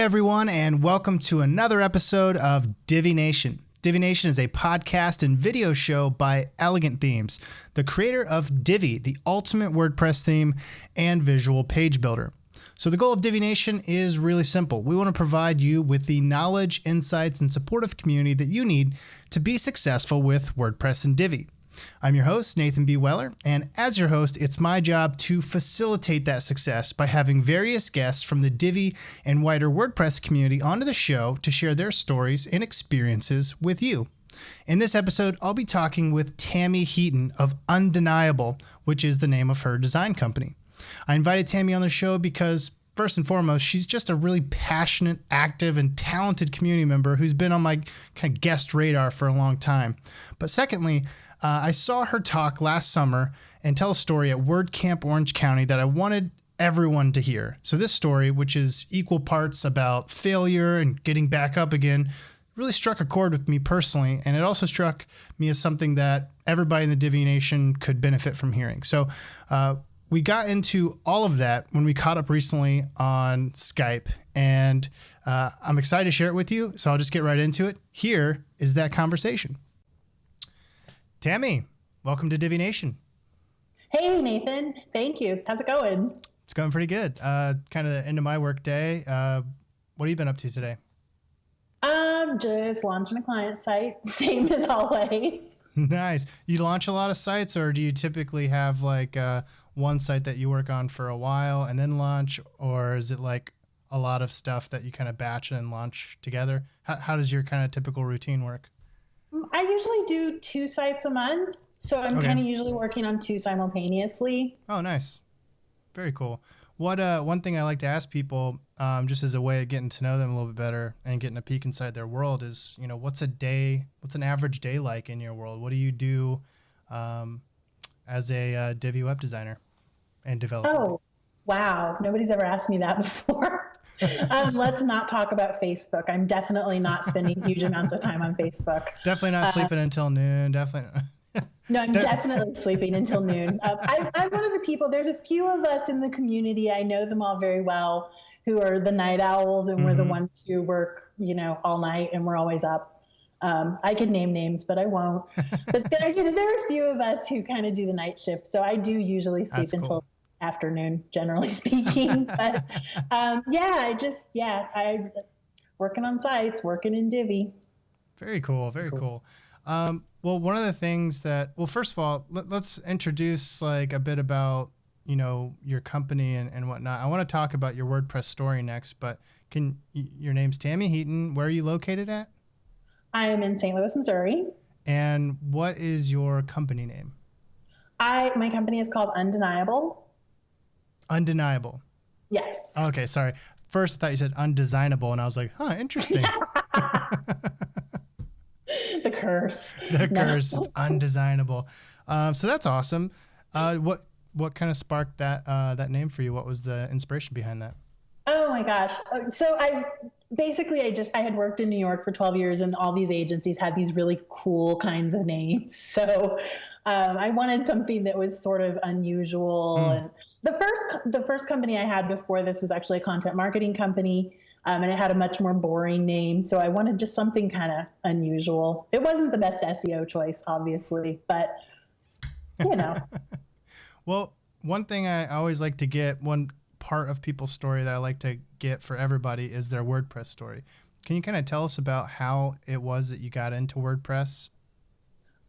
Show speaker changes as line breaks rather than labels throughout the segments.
everyone, and welcome to another episode of Divi Nation. Divi Nation is a podcast and video show by Elegant Themes, the creator of Divi, the ultimate WordPress theme and visual page builder. So the goal of Divi Nation is really simple. We want to provide you with the knowledge, insights, and supportive community that you need to be successful with WordPress and Divi. I'm your host, Nathan B. Weller, and as your host, it's my job to facilitate that success by having various guests from the Divi and wider WordPress community onto the show to share their stories and experiences with you. In this episode, I'll be talking with Tami Heaton of Undeniable, which is the name of her design company. I invited Tami on the show because, first and foremost, she's just a really passionate, active, and talented community member who's been on my kind of guest radar for a long time. But secondly, I saw her talk last summer and tell a story at WordCamp Orange County that I wanted everyone to hear. So this story, which is equal parts about failure and getting back up again, really struck a chord with me personally. And it also struck me as something that everybody in the Divi Nation could benefit from hearing. So we got into all of that when we caught up recently on Skype. And I'm excited to share it with you. So I'll just get right into it. Here is that conversation. Tami, welcome to Divi Nation.
Hey, Nathan. Thank you. How's it going?
It's going pretty good. Kind of the end of my work day. What have you been up to today?
Just launching a client site, same as always.
Nice. You launch a lot of sites, or do you typically have like one site that you work on for a while and then launch, or is it like a lot of stuff that you kind of batch and launch together? How does your kind of typical routine work?
I usually do 2 sites a month, so I'm kind of usually working on 2 simultaneously.
Oh, nice. Very cool. What one thing I like to ask people, just as a way of getting to know them a little bit better and getting a peek inside their world is, what's an average day like in your world? What do you do as a Divi web designer and developer?
Oh, wow. Nobody's ever asked me that before. Let's not talk about Facebook. I'm definitely not spending huge amounts of time on Facebook.
Definitely not sleeping until noon. Definitely.
No, I'm definitely sleeping until noon. I'm one of the people, there's a few of us in the community, I know them all very well, who are the night owls, and we're the ones who work, all night, and we're always up. I could name names, but I won't. But there are a few of us who kind of do the night shift. So I do usually sleep until afternoon, generally speaking. But I'm working on sites, working in Divi.
Very cool. Very cool. Well, one of the things first of all, let's introduce like a bit about, your company and whatnot. I want to talk about your WordPress story next, but your name's Tami Heaton. Where are you located at?
I am in St. Louis, Missouri.
And what is your company name?
My company is called Undeniable.
Undeniable.
Yes.
Okay. Sorry. First I thought you said undesignable and I was like, interesting.
The curse.
The curse. It's undesignable. So that's awesome. What kind of sparked that name for you? What was the inspiration behind that?
Oh my gosh. So I had worked in New York for 12 years, and all these agencies had these really cool kinds of names. So I wanted something that was sort of unusual. And the first company I had before this was actually a content marketing company. And it had a much more boring name. So I wanted just something kind of unusual. It wasn't the best SEO choice, obviously, but
Well, one thing I always like to get, one part of people's story that I like to get for everybody is their WordPress story. Can you kind of tell us about how it was that you got into WordPress?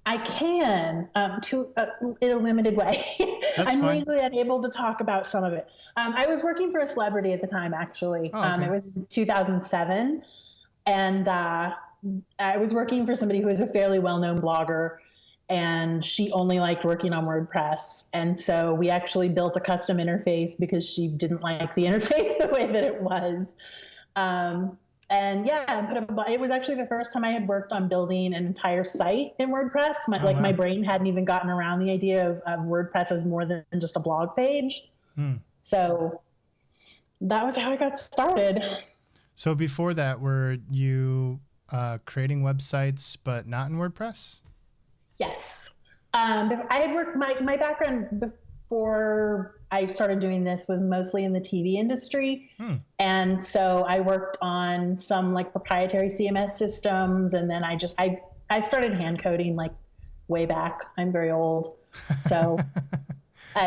I can, in a limited way. I'm legally unable to talk about some of it. I was working for a celebrity at the time, actually.
Oh, okay.
It was 2007. And I was working for somebody who was a fairly well-known blogger, and she only liked working on WordPress. And so we actually built a custom interface because she didn't like the interface the way that it was. It was actually the first time I had worked on building an entire site in WordPress. My brain hadn't even gotten around the idea of WordPress as more than just a blog page. So that was how I got started.
So before that, were you creating websites but not in WordPress?
Yes. I had worked, my background before I started doing this was mostly in the TV industry. And so I worked on some like proprietary CMS systems. And then I started hand coding like way back. I'm very old. So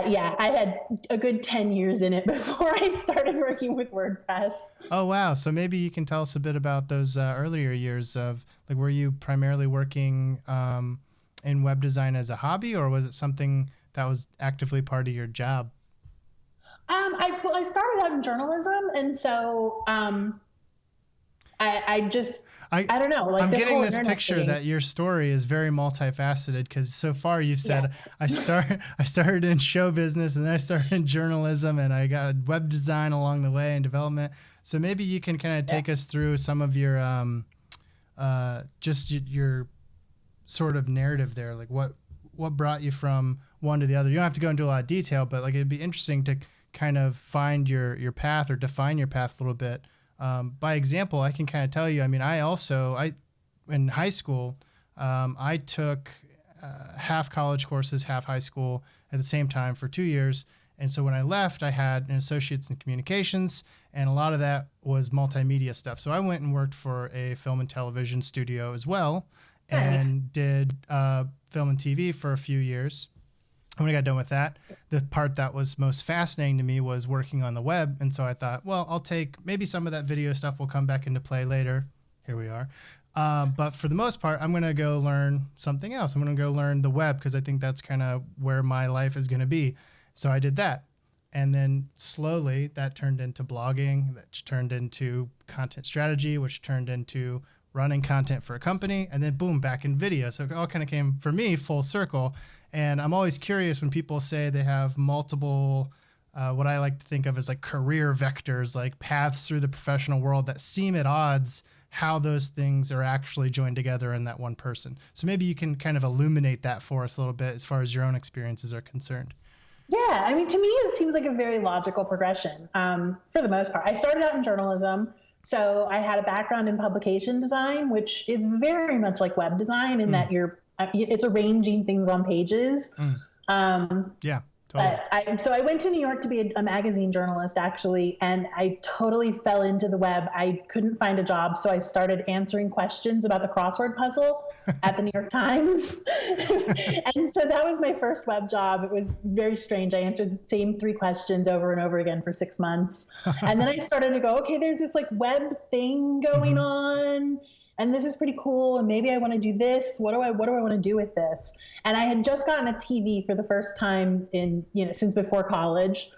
yeah, I had a good 10 years in it before I started working with WordPress.
Oh, wow. So maybe you can tell us a bit about those earlier years of like, were you primarily working in web design as a hobby, or was it something that was actively part of your job?
I started out in journalism. And so I don't know. Like
I'm getting this
internet
picture
thing.
that your story is very multifaceted, because so far you've said,
Yes.
I started in show business, and then I started in journalism, and I got web design along the way and development. So maybe you can kind of take us through some of your just your sort of narrative there, like what brought you from one to the other. You don't have to go into a lot of detail, but like it'd be interesting to kind of find your path or define your path a little bit. By example, I can kind of tell you, I mean, I in high school, I took half college courses, half high school at the same time for 2 years. And so when I left, I had an associate's in communications, and a lot of that was multimedia stuff. So I went and worked for a film and television studio as well, and did film and TV for a few years. And when I got done with that, the part that was most fascinating to me was working on the web. And so I thought, well, I'll take maybe some of that video stuff will come back into play later. Here we are. But for the most part, I'm going to go learn something else. I'm going to go learn the web, because I think that's kind of where my life is going to be. So I did that. And then slowly that turned into blogging, that turned into content strategy, which turned into running content for a company, and then boom, back in video. So it all kind of came for me full circle. And I'm always curious when people say they have multiple, what I like to think of as like career vectors, like paths through the professional world that seem at odds, how those things are actually joined together in that one person. So maybe you can kind of illuminate that for us a little bit as far as your own experiences are concerned.
Yeah, I mean, to me, it seems like a very logical progression. For the most part, I started out in journalism. So I had a background in publication design, which is very much like web design in that it's arranging things on pages.
Yeah, totally.
But I went to New York to be a magazine journalist, actually, and I totally fell into the web. I couldn't find a job, so I started answering questions about the crossword puzzle at the New York Times. And so that was my first web job. It was very strange. I answered the same 3 questions over and over again for 6 months. And then I started to go, okay, there's this like web thing going on, and this is pretty cool, and maybe I want to do this. What do I want to do with this? And I had just gotten a TV for the first time since before college,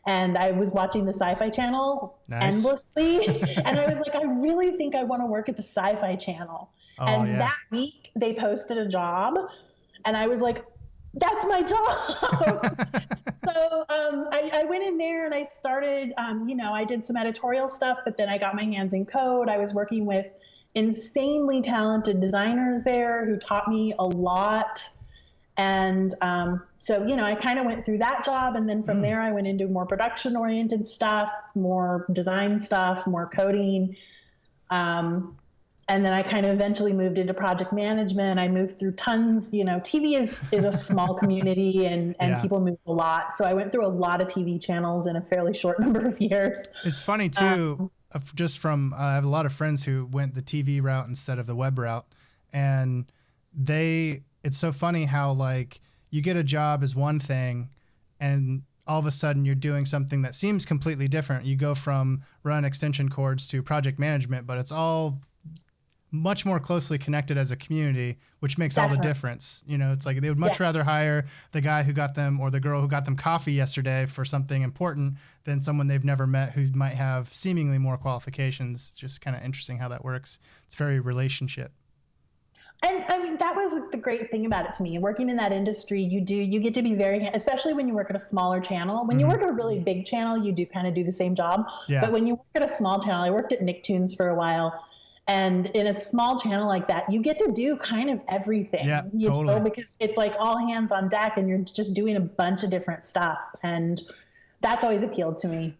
and I was watching the Sci-Fi Channel endlessly, and I was like, I really think I want to work at the Sci-Fi Channel. That week they posted a job, and I was like, that's my job. So I went in there and I started, I did some editorial stuff, but then I got my hands in code. I was working with insanely talented designers there who taught me a lot. And so, I kind of went through that job. And then from there, I went into more production oriented stuff, more design stuff, more coding. And then I kind of eventually moved into project management. I moved through tons, TV is a small community and people move a lot. So I went through a lot of TV channels in a fairly short number of years.
It's funny too. Just from I have a lot of friends who went the TV route instead of the web route, and it's so funny how like you get a job as one thing, and all of a sudden you're doing something that seems completely different. You go from run extension cords to project management, but it's all much more closely connected as a community, which makes all the difference. It's like they would much rather hire the guy who got them or the girl who got them coffee yesterday for something important than someone they've never met who might have seemingly more qualifications. Just kind of interesting how that works. It's very relationship.
And I mean, that was the great thing about it to me. Working in that industry, you get to be especially when you work at a smaller channel. When you work at a really big channel, you do kind of do the same job. Yeah. But when you work at a small channel, I worked at Nicktoons for a while. And in a small channel like that, you get to do kind of everything, because it's like all hands on deck and you're just doing a bunch of different stuff. And that's always appealed to me,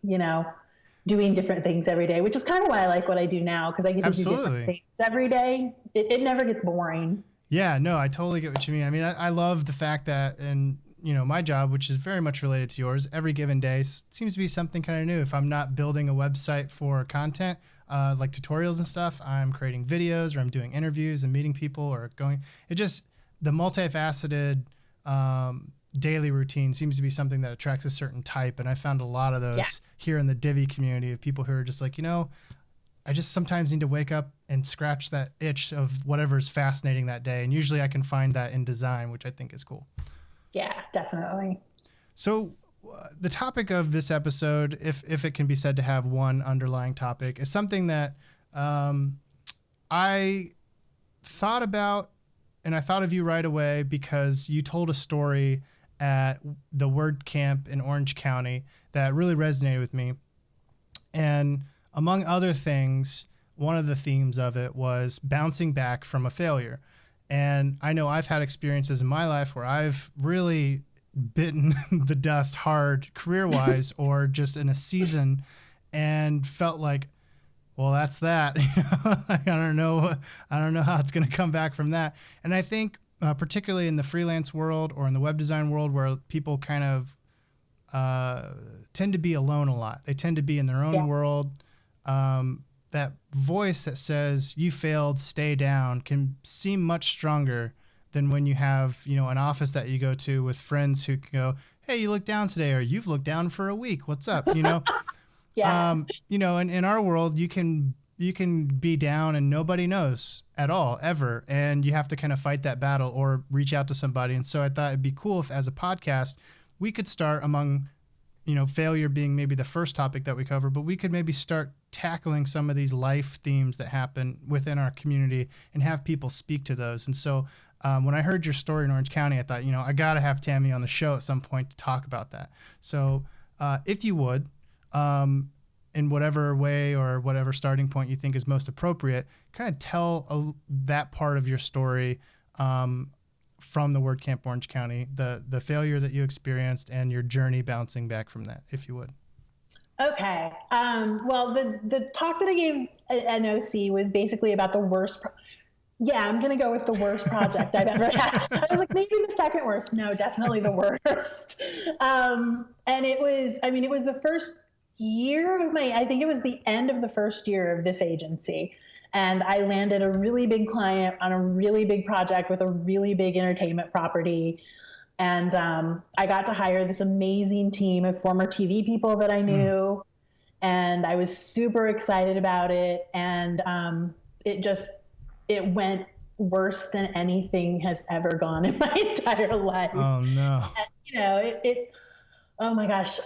doing different things every day, which is kind of why I like what I do now, because I get to do different things every day. It never gets boring.
Yeah, no, I totally get what you mean. I mean, I love the fact that, and my job, which is very much related to yours, every given day seems to be something kind of new. If I'm not building a website for content, like tutorials and stuff, I'm creating videos, or I'm doing interviews and meeting people, or the multifaceted daily routine seems to be something that attracts a certain type. And I found a lot of those here in the Divi community, of people who are just like, I just sometimes need to wake up and scratch that itch of whatever's fascinating that day. And usually I can find that in design, which I think is cool.
Yeah, definitely.
So the topic of this episode, if it can be said to have one underlying topic, is something that I thought about, and I thought of you right away because you told a story at the WordCamp in Orange County that really resonated with me. And among other things, one of the themes of it was bouncing back from a failure. And I know I've had experiences in my life where I've really bitten the dust hard career-wise or just in a season, and felt like, well, that's that. I don't know how it's going to come back from that. And I think particularly in the freelance world or in the web design world, where people kind of tend to be alone a lot. They tend to be in their own world. That voice that says you failed, stay down, can seem much stronger than when you have, an office that you go to with friends who can go, hey, you look down today, or you've looked down for a week. What's up?
Yeah.
In our world, you can be down and nobody knows at all, ever. And you have to kind of fight that battle or reach out to somebody. And so I thought it'd be cool if, as a podcast, we could start among, failure being maybe the first topic that we cover, but we could maybe start tackling some of these life themes that happen within our community and have people speak to those. And so when I heard your story in Orange County, I thought, I got to have Tami on the show at some point to talk about that. So if you would, in whatever way or whatever starting point you think is most appropriate, kind of tell that part of your story from the WordCamp Orange County, the failure that you experienced and your journey bouncing back from that, if you would.
Okay. Well, the talk that I gave at NOC was basically about the worst. I'm going to go with the worst project I've ever had. I was like, maybe the second worst. No, definitely the worst. And it was the first year of I think it was the end of the first year of this agency. And I landed a really big client on a really big project with a really big entertainment property. And I got to hire this amazing team of former TV people that I knew. And I was super excited about it. And it went worse than anything has ever gone in my entire life.
Oh, no.
And, oh my gosh.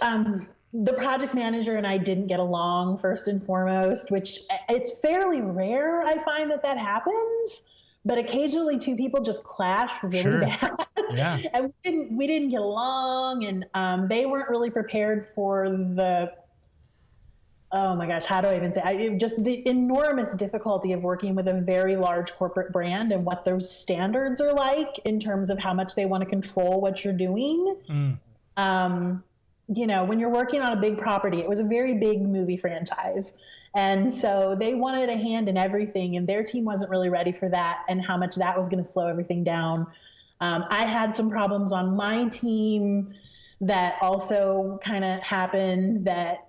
The project manager and I didn't get along, first and foremost, which it's fairly rare. I find that happens, but occasionally two people just clash really bad.
Yeah.
And we didn't get along, and they weren't really prepared for oh my gosh, how do I even say? Just the enormous difficulty of working with a very large corporate brand and what those standards are like in terms of how much they want to control what you're doing. When you're working on a big property, it was a very big movie franchise. And so they wanted a hand in everything, and their team wasn't really ready for that and how much that was going to slow everything down. I had some problems on my team that also kind of happened that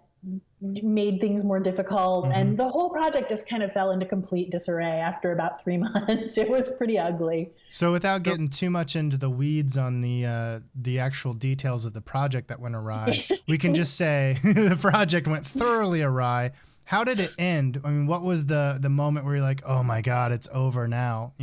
made things more difficult. And the whole project just kind of fell into complete disarray after about 3 months. It was pretty ugly.
So without getting too much into the weeds on the actual details of the project that went awry, we can just say the project went thoroughly awry. How did it end? I mean, what was the moment where you're like, oh my God, it's over now,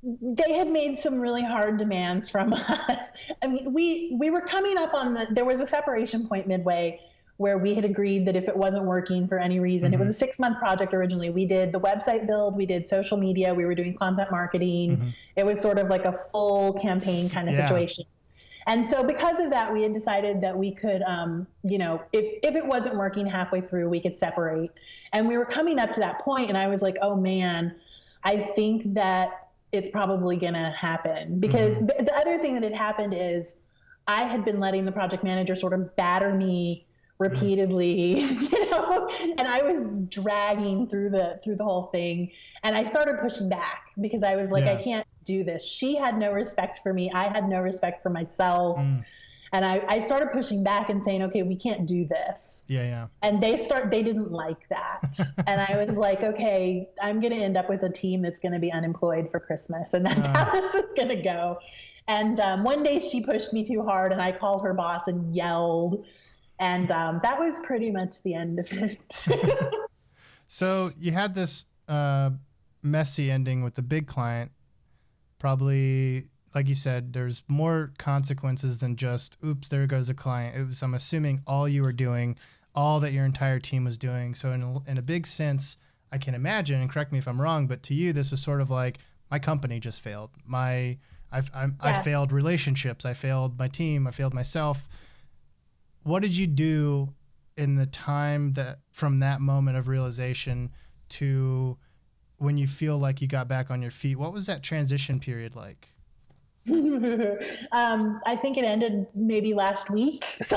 They had made some really hard demands from us. I mean, we were coming up on there was a separation point midway where we had agreed that if it wasn't working for any reason, it was a 6-month project originally. We did the website build, we did social media, we were doing content marketing. It was sort of like a full campaign kind of situation. And so because of that, we had decided that we could, if it wasn't working halfway through, we could separate. And we were coming up to that point, and I was like, oh man, I think that it's probably going to happen. Because the other thing that had happened is I had been letting the project manager sort of batter me repeatedly, and I was dragging through the whole thing. And I started pushing back because I was like, I can't do this. She had no respect for me. I had no respect for myself. And I started pushing back and saying, okay, we can't do this.
Yeah.
And they didn't like that. And I was like, okay, I'm going to end up with a team that's going to be unemployed for Christmas. And that's how this is going to go. And one day she pushed me too hard and I called her boss and yelled. And that was pretty much the end of it.
So you had this messy ending with the big client. Probably, like you said, there's more consequences than just, oops, there goes a client. It was, I'm assuming, all you were doing, all that your entire team was doing. So in a big sense, I can imagine, and correct me if I'm wrong, but to you, this was sort of like, my company just failed. I failed relationships. I failed my team. I failed myself. What did you do in the time that from that moment of realization to when you feel like you got back on your feet? What was that transition period like?
I think it ended maybe last week. At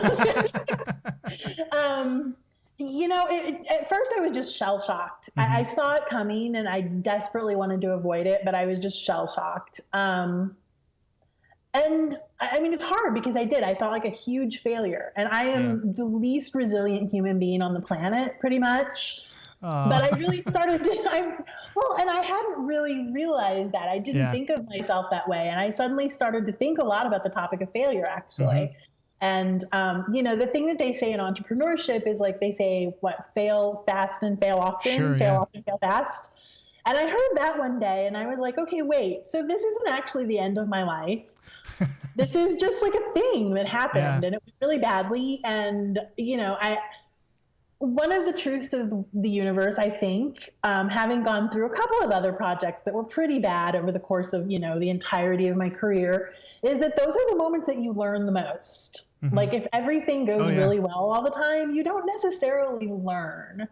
first I was just shell shocked. I saw it coming and I desperately wanted to avoid it, but I was just shell shocked. And I mean, it's hard because I felt like a huge failure, and I am the least resilient human being on the planet pretty much. But I really started to, and I hadn't really realized that. I didn't think of myself that way. And I suddenly started to think a lot about the topic of failure, actually. And, the thing that they say in entrepreneurship is like, they say, fail fast and fail often, often, fail fast. And I heard that one day and I was like, okay, wait, so this isn't actually the end of my life. This is just like a thing that happened and it was really badly. And, one of the truths of the universe, I think, having gone through a couple of other projects that were pretty bad over the course of, the entirety of my career, is that those are the moments that you learn the most. Like if everything goes really well all the time, you don't necessarily learn.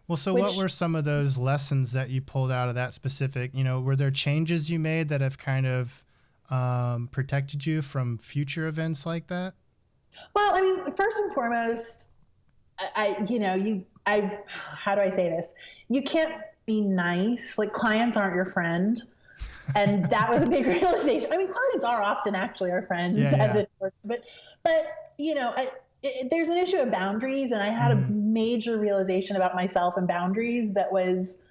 Well, so what were some of those lessons that you pulled out of that specific, were there changes you made that have kind of protected you from future events like that?
Well, I mean, first and foremost, how do I say this? You can't be nice. Like clients aren't your friend. And that was a big realization. I mean, clients are often actually our friends as it works, but there's an issue of boundaries, and I had a major realization about myself and boundaries that was,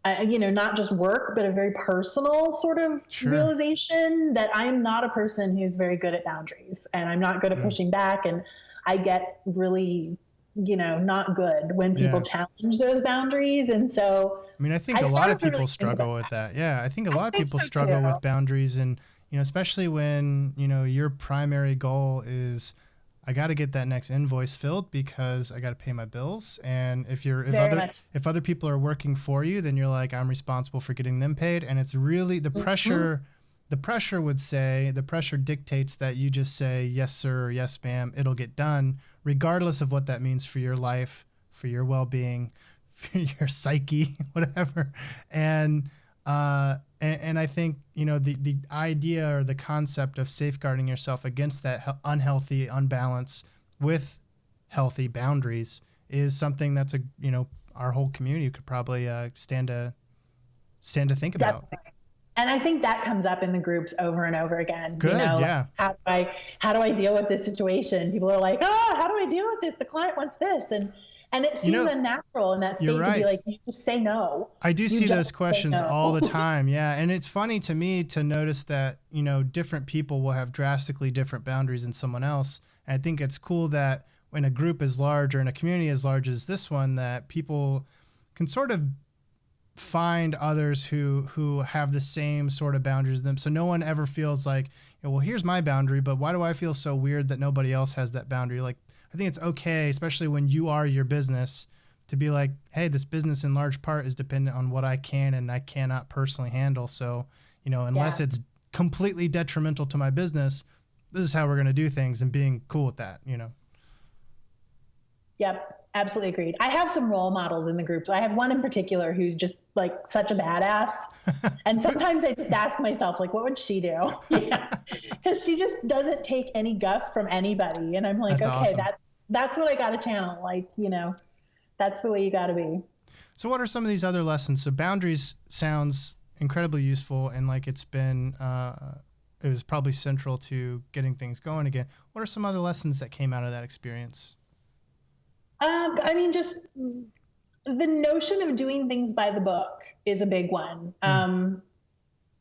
not just work, but a very personal sort of realization that I am not a person who's very good at boundaries, and I'm not good at pushing back. And I get really, not good when people challenge those boundaries. And so,
I mean, I think a lot of people struggle with that. Yeah. I think a lot of people struggle with boundaries, and, especially when, your primary goal is, I got to get that next invoice filled because I got to pay my bills. And if other people are working for you, then you're like, I'm responsible for getting them paid. And it's really the pressure. The pressure dictates that you just say, yes, sir, or yes, ma'am, it'll get done, regardless of what that means for your life, for your well-being, for your psyche, whatever. And I think, the idea or the concept of safeguarding yourself against that unhealthy unbalance with healthy boundaries is something that's our whole community could probably stand to think about.
Definitely. And I think that comes up in the groups over and over again.
Good,
how do I deal with this situation? People are like, how do I deal with this? The client wants this. And it seems unnatural in that state to be like, you just say no.
I do see those questions all the time. Yeah. And it's funny to me to notice that, different people will have drastically different boundaries than someone else. And I think it's cool that when a group as large or in a community as large as this one, that people can sort of find others who have the same sort of boundaries as them. So no one ever feels like, well, here's my boundary, but why do I feel so weird that nobody else has that boundary? Like, I think it's okay, especially when you are your business, to be like, hey, this business in large part is dependent on what I can and I cannot personally handle. So, unless it's completely detrimental to my business, this is how we're going to do things, and being cool with that,
Yep. Absolutely agreed. I have some role models in the group. So I have one in particular who's just like such a badass. And sometimes I just ask myself, like, what would she do? Because she just doesn't take any guff from anybody. And I'm like, that's okay, awesome. That's what I got to channel. Like, that's the way you got to be.
So what are some of these other lessons? So boundaries sounds incredibly useful, and like it's been, it was probably central to getting things going again. What are some other lessons that came out of that experience?
I mean, just the notion of doing things by the book is a big one,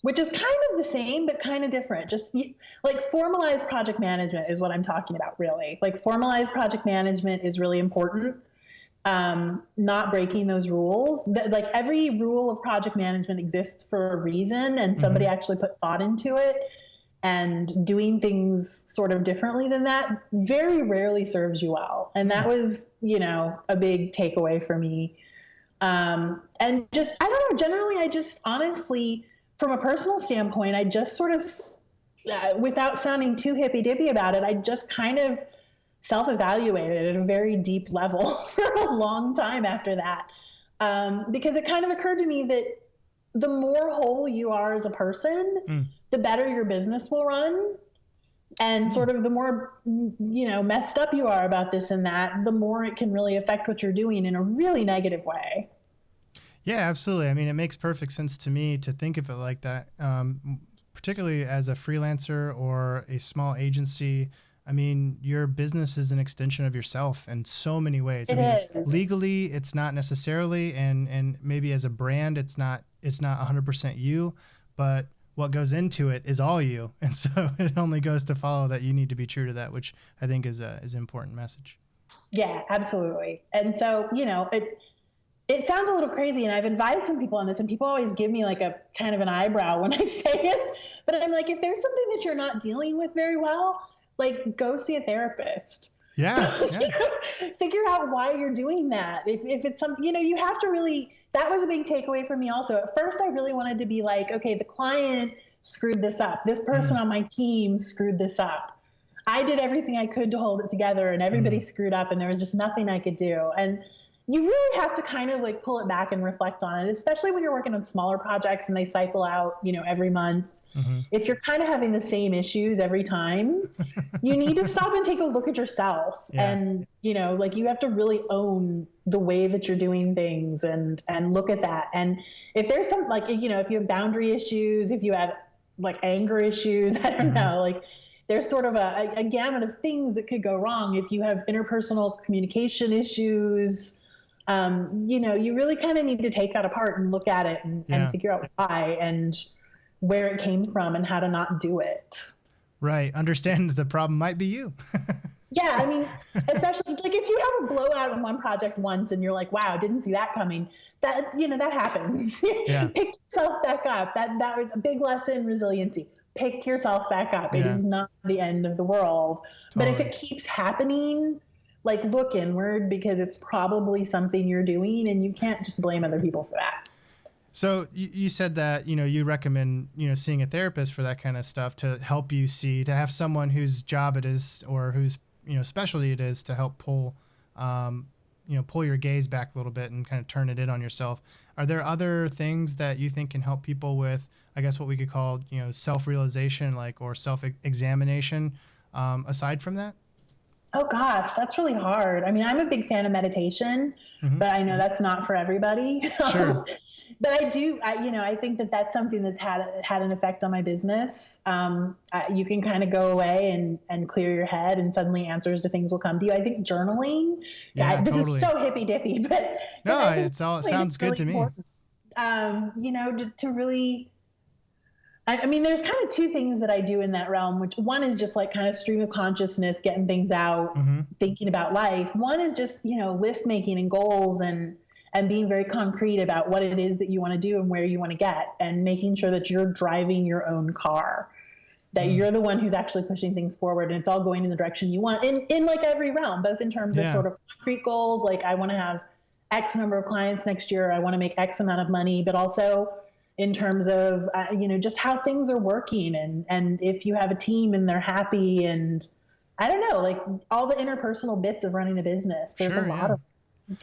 which is kind of the same, but kind of different. Just like formalized project management is what I'm talking about, really. Like formalized project management is really important. Not breaking those rules. Like every rule of project management exists for a reason, and somebody actually put thought into it. And doing things sort of differently than that very rarely serves you well. And that was, a big takeaway for me. And just, I don't know, generally, I just honestly, from a personal standpoint, I just sort of, without sounding too hippy-dippy about it, I just kind of self-evaluated at a very deep level for a long time after that. Because it kind of occurred to me that the more whole you are as a person, the better your business will run. And sort of the more, messed up you are about this and that, the more it can really affect what you're doing in a really negative way.
Yeah, absolutely. I mean, it makes perfect sense to me to think of it like that, particularly as a freelancer or a small agency. I mean, your business is an extension of yourself in so many ways.
It is.
Legally, it's not necessarily, and maybe as a brand, it's not 100% you, but what goes into it is all you. And so it only goes to follow that you need to be true to that, which I think is an important message.
Yeah, absolutely. And so, it sounds a little crazy, and I've advised some people on this, and people always give me like a kind of an eyebrow when I say it. But I'm like, if there's something that you're not dealing with very well, like go see a therapist.
Yeah.
Figure out why you're doing that. If it's something, you have to really, that was a big takeaway for me also. At first, I really wanted to be like, okay, the client screwed this up. This person on my team screwed this up. I did everything I could to hold it together, and everybody screwed up, and there was just nothing I could do. And you really have to kind of like pull it back and reflect on it, especially when you're working on smaller projects and they cycle out, every month. If you're kind of having the same issues every time, you need to stop and take a look at yourself. And, like you have to really own the way that you're doing things and look at that. And if there's some, like, if you have boundary issues, if you have like anger issues, I don't know, like there's sort of a gamut of things that could go wrong. If you have interpersonal communication issues, you really kind of need to take that apart and look at it and figure out why and where it came from and how to not do it.
Right. Understand that the problem might be you.
Yeah. I mean, especially like if you have a blowout on one project once and you're like, wow, didn't see that coming, that, that happens.
Yeah.
Pick yourself back up. That was a big lesson, resiliency. Pick yourself back up. It is not the end of the world. Totally. But if it keeps happening, like look inward, because it's probably something you're doing and you can't just blame other people for that.
So you said that, you recommend, seeing a therapist for that kind of stuff to help you see, to have someone whose job it is or whose, specialty it is to help pull your gaze back a little bit and kind of turn it in on yourself. Are there other things that you think can help people with, I guess, what we could call, self-realization, or self-examination, aside from that?
Oh gosh, that's really hard. I mean, I'm a big fan of meditation, but I know that's not for everybody.
Sure.
But I think that that's something that's had an effect on my business. You can kind of go away and clear your head, and suddenly answers to things will come to you. I think journaling. This is so hippy dippy, but
no, it sounds good to me.
To really. I mean, there's kind of two things that I do in that realm, which one is just like kind of stream of consciousness, getting things out, thinking about life. One is just, list making and goals and being very concrete about what it is that you want to do and where you want to get, and making sure that you're driving your own car, that you're the one who's actually pushing things forward and it's all going in the direction you want in like every realm, both in terms of sort of concrete goals. Like I want to have X number of clients next year. I want to make X amount of money, but also in terms of, just how things are working and if you have a team and they're happy and I don't know, like all the interpersonal bits of running a business. There's a lot of,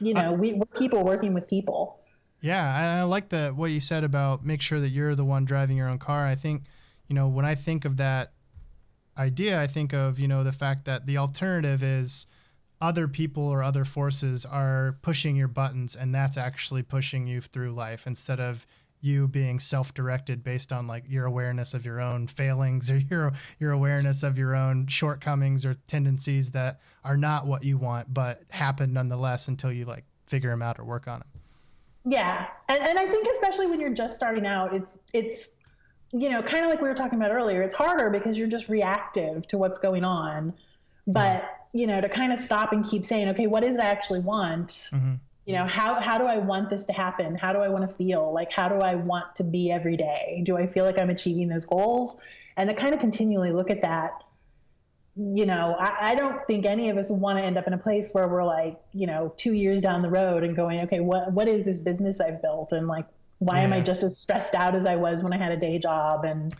we're people working with people.
Yeah. I like what you said about make sure that you're the one driving your own car. I think, when I think of that idea, I think of, the fact that the alternative is other people or other forces are pushing your buttons, and that's actually pushing you through life instead of you being self-directed based on like your awareness of your own failings or your awareness of your own shortcomings or tendencies that are not what you want, but happen nonetheless until you like figure them out or work on them.
Yeah. And I think especially when you're just starting out, it's, you know, kind of like we were talking about earlier, it's harder because you're just reactive to what's going on. But, you know, to kind of stop and keep saying, okay, what is it I actually want? Mm-hmm. You know, how do I want this to happen? How do I want to feel? Like, how do I want to be every day? Do I feel like I'm achieving those goals? And to kind of continually look at that. You know, I don't think any of us want to end up in a place where we're like, you know, 2 years down the road and going, okay, what is this business I've built? And like, why am I just as stressed out as I was when I had a day job and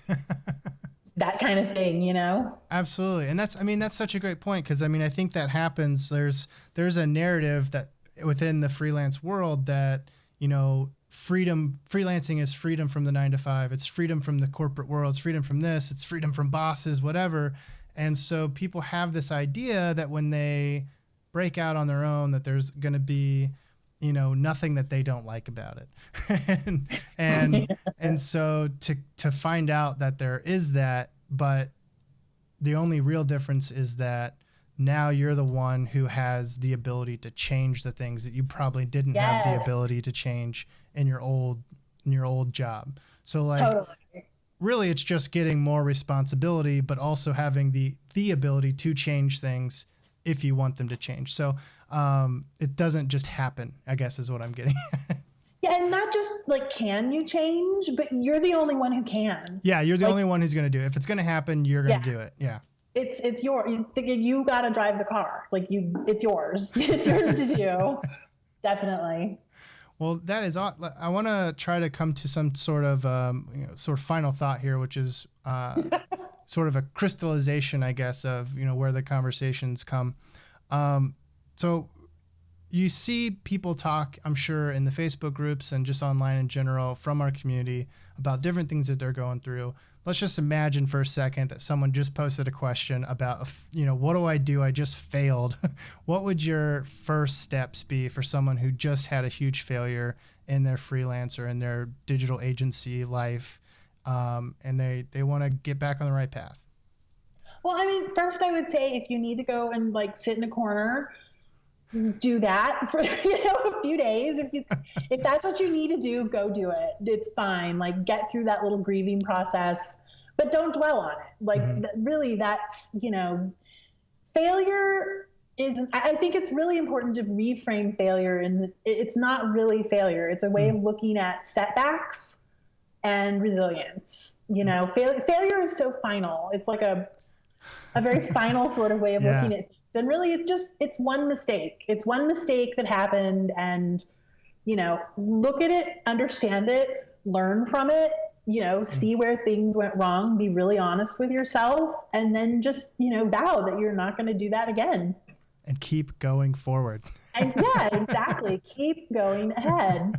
that kind of thing, you know?
Absolutely. And that's such a great point. Cause I think that happens. There's a narrative that within the freelance world that, you know, freelancing is freedom from the 9 to 5. It's freedom from the corporate world. It's freedom from this. It's freedom from bosses, whatever. And so people have this idea that when they break out on their own, that there's going to be, you know, nothing that they don't like about it. and so to find out that there is that, but the only real difference is that now you're the one who has the ability to change the things that you probably didn't have the ability to change in your old job. So like, totally. Really, it's just getting more responsibility, but also having the ability to change things if you want them to change. So it doesn't just happen, I guess is what I'm getting at.
Yeah, and not just like, can you change, but you're the only one who can.
Yeah, you're the only one who's going to do it. If it's going to happen, you're going to do it. Yeah.
It's you got to drive the car. Like it's yours. It's yours to do. Definitely.
Well, that is all. I want to try to come to some sort of final thought here, which is sort of a crystallization, I guess, of, you know, where the conversations come. So you see people talk, I'm sure, in the Facebook groups and just online in general from our community about different things that they're going through. Let's just imagine for a second that someone just posted a question about, you know, what do? I just failed. What would your first steps be for someone who just had a huge failure in their freelance or in their digital agency life, and they want to get back on the right path?
Well, first I would say if you need to go and like sit in a corner, do that for a few days. If that's what you need to do, go do it. It's fine. Like, get through that little grieving process, but don't dwell on it. Like, really, that's, failure is. I think it's really important to reframe failure, and it's not really failure. It's a way of looking at setbacks and resilience. Failure is so final. It's like a very final sort of way of looking at things. And really, it's one mistake. It's one mistake that happened, and, look at it, understand it, learn from it, see where things went wrong, be really honest with yourself, and then just, vow that you're not going to do that again.
And keep going forward.
And yeah, exactly. Keep going ahead.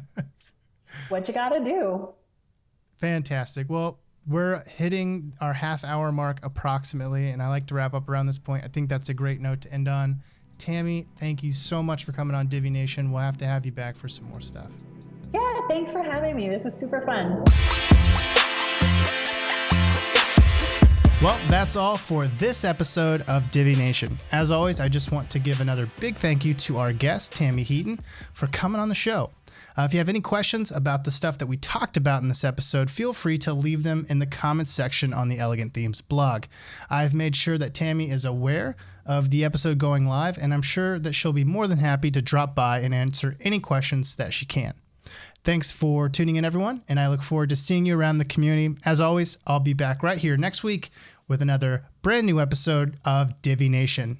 What you got to do.
Fantastic. Well, we're hitting our half-hour mark approximately, and I like to wrap up around this point. I think that's a great note to end on. Tami, thank you so much for coming on Divi Nation. We'll have to have you back for some more stuff.
Yeah, thanks for having me. This was super fun.
Well, that's all for this episode of Divi Nation. As always, I just want to give another big thank you to our guest, Tami Heaton, for coming on the show. If you have any questions about the stuff that we talked about in this episode, feel free to leave them in the comments section on the Elegant Themes blog. I've made sure that Tami is aware of the episode going live, and I'm sure that she'll be more than happy to drop by and answer any questions that she can. Thanks for tuning in, everyone, and I look forward to seeing you around the community. As always, I'll be back right here next week with another brand new episode of Divi Nation.